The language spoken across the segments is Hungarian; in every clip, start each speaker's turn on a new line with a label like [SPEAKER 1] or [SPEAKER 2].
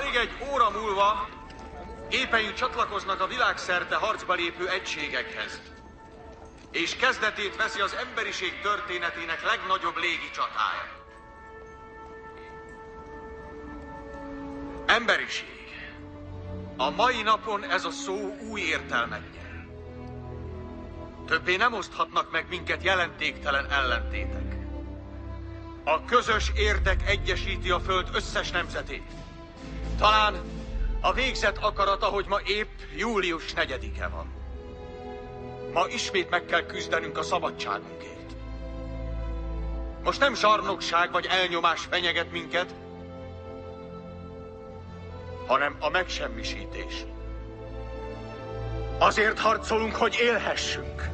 [SPEAKER 1] Alig egy óra múlva gépeink csatlakoznak a világszerte harcba lépő egységekhez. És kezdetét veszi az emberiség történetének legnagyobb légi csatája. Emberiség. A mai napon ez a szó új értelmet nyer. Többé nem oszthatnak meg minket jelentéktelen ellentétek. A közös érdek egyesíti a Föld összes nemzetét. Talán a végzet akarata, hogy ma épp július 4-e van. Ma ismét meg kell küzdenünk a szabadságunkért. Most nem zsarnokság vagy elnyomás fenyeget minket, hanem a megsemmisítés. Azért harcolunk, hogy élhessünk.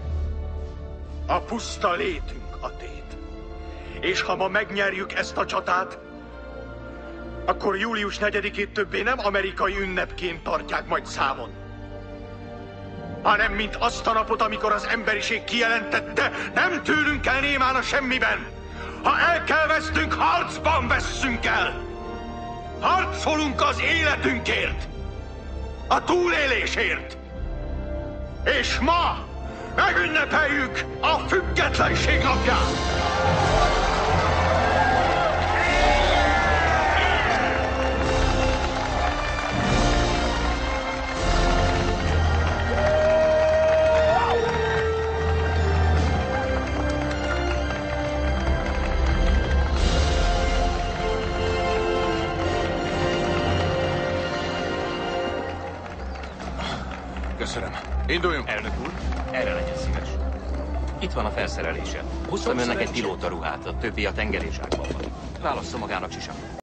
[SPEAKER 1] A puszta létünk a tét. És ha ma megnyerjük ezt a csatát, akkor július 4-ét többé nem amerikai ünnepként tartják majd számon, hanem mint azt a napot, amikor az emberiség kijelentette, nem tűnünk el némán a semmiben. Ha el kell vesznünk, harcban vesszünk el. Harcolunk az életünkért, a túlélésért. És ma megünnepeljük a függetlenség napját.
[SPEAKER 2] Köszönöm. Induljunk.
[SPEAKER 3] Elnök úr, erre legyen szíves. Itt van a felszerelése. Hoztam önnek egy pilótaruhát, a többi a tengerészságban van. Válasszon magának, Sisak.